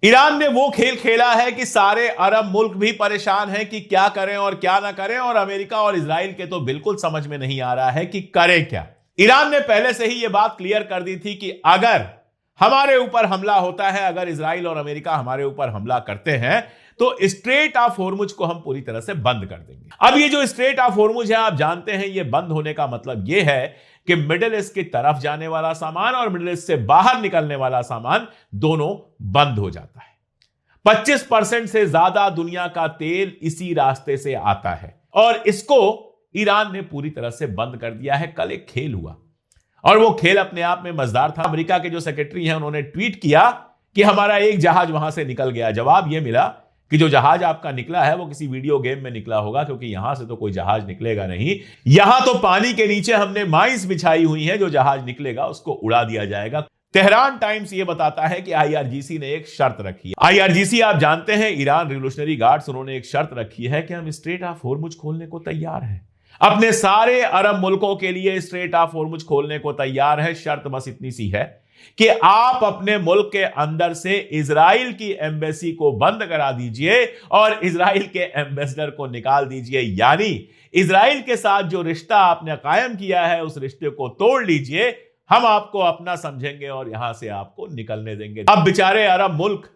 Iran ने वो खेल खेला है कि सारे अरब मुल्क भी परेशान हैं कि क्या करें और क्या ना करें, और अमेरिका और इजराइल के तो बिल्कुल समझ में नहीं आ रहा है कि करें क्या। ईरान ने पहले से ही यह बात क्लियर कर दी थी कि अगर हमारे ऊपर हमला होता है, अगर इजराइल और अमेरिका हमारे ऊपर हमला करते हैं, तो स्ट्रेट ऑफ होर्मुज को हम पूरी तरह से बंद कर देंगे। अब ये जो स्ट्रेट ऑफ होर्मुज है, आप जानते हैं, ये बंद होने का मतलब ये है कि मिडिल ईस्ट की तरफ जाने वाला सामान और मिडिल ईस्ट से बाहर निकलने वाला सामान दोनों बंद हो जाता है। 25% से ज्यादा दुनिया का तेल इसी रास्ते से आता है और इसको ईरान ने पूरी तरह से बंद कर दिया है। कल एक खेल हुआ और वो खेल अपने आप में मजेदार था। अमेरिका के जो सेक्रेटरी हैं, उन्होंने ट्वीट किया कि हमारा एक जहाज वहां से निकल गया। जवाब यह मिला कि जो जहाज आपका निकला है वो किसी वीडियो गेम में निकला होगा, क्योंकि यहां से तो कोई जहाज निकलेगा नहीं। यहां तो पानी के नीचे हमने माइंस बिछाई हुई है, जो जहाज निकलेगा उसको उड़ा दिया जाएगा। तेहरान टाइम्स ये बताता है कि आईआरजीसी ने एक शर्त रखी है। आईआरजीसी आप जानते हैं, ईरान रिवोल्यूशनरी गार्ड्स, उन्होंने एक शर्त रखी है कि हम स्ट्रेट ऑफ होर्मुज खोलने को तैयार हैं। अपने सारे अरब मुल्कों के लिए स्ट्रेट ऑफ होर्मुज खोलने को तैयार है। शर्त बस इतनी सी है कि आप अपने मुल्क के अंदर से इजराइल की एम्बेसी को बंद करा दीजिए और इजराइल के एम्बेसडर को निकाल दीजिए। यानी इजराइल के साथ जो रिश्ता आपने कायम किया है, उस रिश्ते को तोड़ लीजिए। हम आपको अपना समझेंगे और यहां से आपको निकलने देंगे। अब बेचारे अरब मुल्क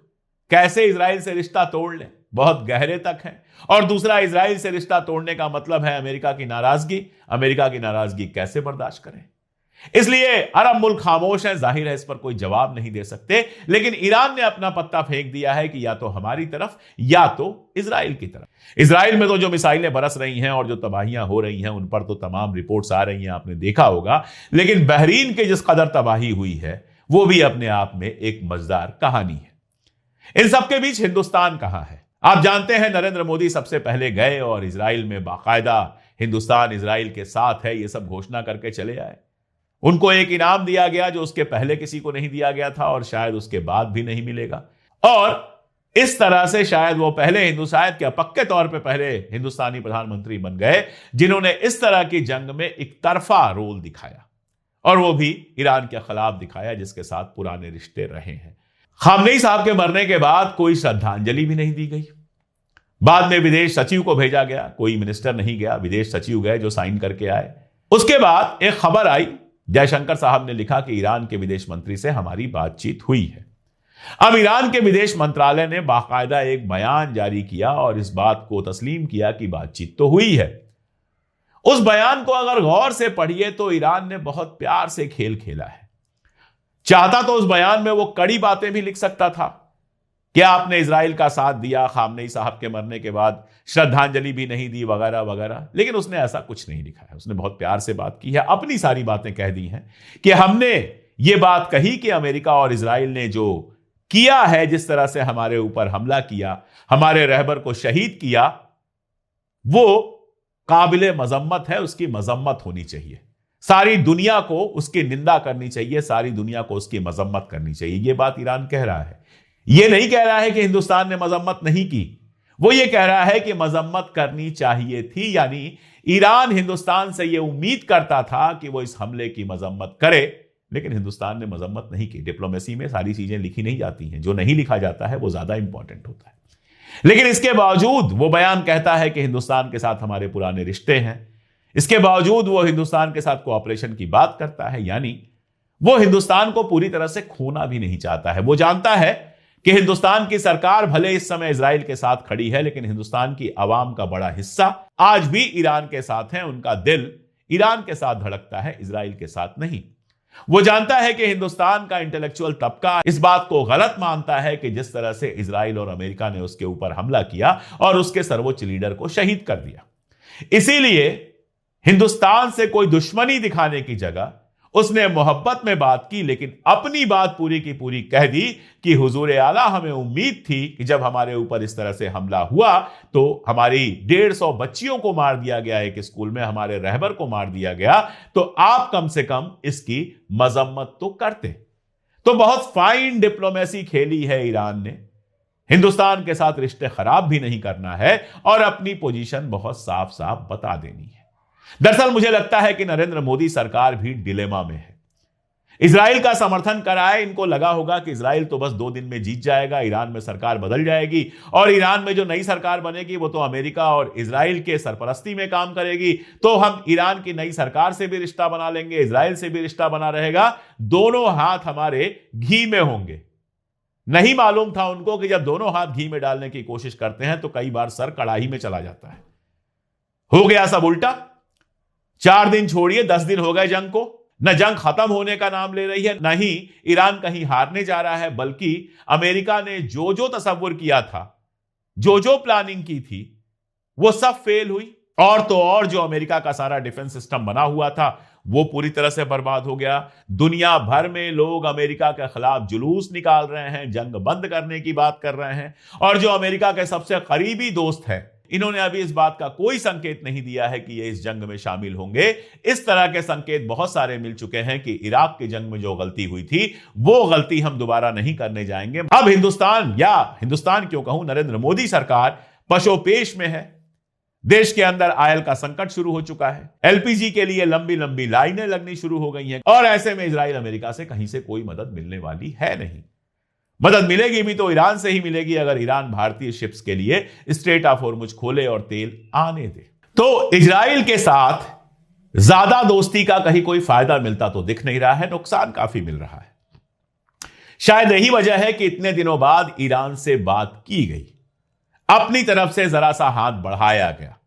कैसे इजराइल से रिश्ता तोड़ लें, बहुत गहरे तक है। और दूसरा, इजराइल से रिश्ता तोड़ने का मतलब है अमेरिका की नाराजगी। अमेरिका की नाराजगी कैसे बर्दाश्त करें? इसलिए अरब मुल्क खामोश है, जाहिर है इस पर कोई जवाब नहीं दे सकते। लेकिन ईरान ने अपना पत्ता फेंक दिया है कि या तो हमारी तरफ या तो इजराइल की तरफ। इजराइल में तो जो मिसाइलें बरस रही हैं और जो तबाहियां हो रही हैं, उन पर तो तमाम रिपोर्ट्स आ रही हैं, आपने देखा होगा। लेकिन बहरीन के जिस कदर तबाही हुई है, वो भी अपने आप में एक मजेदार कहानी है। इन सबके बीच हिंदुस्तान कहां है? आप जानते हैं, नरेंद्र मोदी सबसे पहले गए और इजराइल में बाकायदा हिंदुस्तान इजराइल के साथ है, ये सब घोषणा करके चले आए। उनको एक इनाम दिया गया जो उसके पहले किसी को नहीं दिया गया था और शायद उसके बाद भी नहीं मिलेगा। और इस तरह से शायद वो शायद क्या पक्के तौर पे पहले हिंदुस्तानी प्रधानमंत्री बन गए जिन्होंने इस तरह की जंग में एक तरफा रोल दिखाया, और वो भी ईरान के खिलाफ दिखाया, जिसके साथ पुराने रिश्ते रहे हैं। खामनेई साहब के मरने के बाद कोई श्रद्धांजलि भी नहीं दी गई। बाद में विदेश सचिव को भेजा गया, कोई मिनिस्टर नहीं गया, विदेश सचिव गए जो साइन करके आए। उसके बाद एक खबर आई, जयशंकर साहब ने लिखा कि ईरान के विदेश मंत्री से हमारी बातचीत हुई है। अब ईरान के विदेश मंत्रालय ने बाकायदा एक बयान जारी किया और इस बात को तस्लीम किया कि बातचीत तो हुई है। उस बयान को अगर गौर से पढ़िए तो ईरान ने बहुत प्यार से खेल खेला है। चाहता तो उस बयान में वो कड़ी बातें भी लिख सकता था कि आपने इजराइल का साथ दिया, खामनेई साहब के मरने के बाद श्रद्धांजलि भी नहीं दी, वगैरह वगैरह, लेकिन उसने ऐसा कुछ नहीं लिखा है। उसने बहुत प्यार से बात की है, अपनी सारी बातें कह दी हैं कि हमने ये बात कही कि अमेरिका और इजराइल ने जो किया है, जिस तरह से हमारे ऊपर हमला किया, हमारे रहबर को शहीद किया, वो काबिले मजम्मत है, उसकी मजम्मत होनी चाहिए। सारी दुनिया को उसकी निंदा करनी चाहिए, सारी दुनिया को उसकी मजम्मत करनी चाहिए। यह बात ईरान कह रहा है। यह नहीं कह रहा है कि हिंदुस्तान ने मजम्मत नहीं की, वो ये कह रहा है कि मजम्मत करनी चाहिए थी। यानी ईरान हिंदुस्तान से यह उम्मीद करता था कि वो इस हमले की मजम्मत करे, लेकिन हिंदुस्तान ने मजम्मत नहीं की। डिप्लोमेसी में सारी चीजें लिखी नहीं जाती हैं, जो नहीं लिखा जाता है वो ज्यादा इंपॉर्टेंट होता है। लेकिन इसके बावजूद वो बयान कहता है कि हिंदुस्तान के साथ हमारे पुराने रिश्ते हैं। इसके बावजूद वो हिंदुस्तान के साथ कोऑपरेशन की बात करता है, यानी वो हिंदुस्तान को पूरी तरह से खोना भी नहीं चाहता है। वो जानता है कि हिंदुस्तान की सरकार भले इस समय इजराइल के साथ खड़ी है, लेकिन हिंदुस्तान की आवाम का बड़ा हिस्सा आज भी ईरान के साथ है। उनका दिल ईरान के साथ धड़कता है, इजराइल के साथ नहीं। वो जानता है कि हिंदुस्तान का इंटेलेक्चुअल तबका इस बात को गलत मानता है कि जिस तरह से इजराइल और अमेरिका ने उसके ऊपर हमला किया और उसके सर्वोच्च लीडर को शहीद कर दिया। इसीलिए हिंदुस्तान से कोई दुश्मनी दिखाने की जगह उसने मोहब्बत में बात की, लेकिन अपनी बात पूरी की पूरी कह दी कि हुजूर आला, हमें उम्मीद थी कि जब हमारे ऊपर इस तरह से हमला हुआ तो हमारी 150 बच्चियों को मार दिया गया, एक स्कूल में हमारे रहबर को मार दिया गया, तो आप कम से कम इसकी मजम्मत तो करते। तो बहुत फाइन डिप्लोमेसी खेली है ईरान ने। हिंदुस्तान के साथ रिश्ते खराब भी नहीं करना है और अपनी पोजीशन बहुत साफ साफ बता देनी है। दरअसल मुझे लगता है कि नरेंद्र मोदी सरकार भी डिलेमा में है। इजराइल का समर्थन कराए। इनको लगा होगा कि इजराइल तो बस 2 दिन में जीत जाएगा, ईरान में सरकार बदल जाएगी और ईरान में जो नई सरकार बनेगी वो तो अमेरिका और इजराइल के सरपरस्ती में काम करेगी, तो हम ईरान की नई सरकार से भी रिश्ता बना लेंगे, इजराइल से भी रिश्ता बना रहेगा, दोनों हाथ हमारे घी में होंगे। नहीं मालूम था उनको कि जब दोनों हाथ घी में डालने की कोशिश करते हैं तो कई बार सर कड़ाही में चला जाता है। हो गया सब उल्टा। 4 दिन छोड़िए 10 दिन हो गए जंग को। न जंग खत्म होने का नाम ले रही है, न ही ईरान कहीं हारने जा रहा है, बल्कि अमेरिका ने जो जो तसव्वुर किया था, जो जो प्लानिंग की थी, वो सब फेल हुई। और तो और जो अमेरिका का सारा डिफेंस सिस्टम बना हुआ था वो पूरी तरह से बर्बाद हो गया। दुनिया भर में लोग अमेरिका के खिलाफ जुलूस निकाल रहे हैं, जंग बंद करने की बात कर रहे हैं, और जो अमेरिका के सबसे करीबी दोस्त हैं, इन्होंने अभी इस बात का कोई संकेत नहीं दिया है कि ये इस जंग में शामिल होंगे। इस तरह के संकेत बहुत सारे मिल चुके हैं कि इराक की जंग में जो गलती हुई थी वो गलती हम दोबारा नहीं करने जाएंगे। अब हिंदुस्तान क्यों कहूं, नरेंद्र मोदी सरकार पशोपेश में है। देश के अंदर आयल का संकट शुरू हो चुका है, एलपीजी के लिए लंबी लंबी लाइनें लगनी शुरू हो गई हैं, और ऐसे में इजराइल अमेरिका से कहीं से कोई मदद मिलने वाली है नहीं। मदद मिलेगी भी तो ईरान से ही मिलेगी, अगर ईरान भारतीय शिप्स के लिए स्ट्रेट ऑफ हॉर्मुज खोले और तेल आने दे। तो इजराइल के साथ ज्यादा दोस्ती का कहीं कोई फायदा मिलता तो दिख नहीं रहा है, नुकसान काफी मिल रहा है। शायद यही वजह है कि इतने दिनों बाद ईरान से बात की गई, अपनी तरफ से जरा सा हाथ बढ़ाया गया।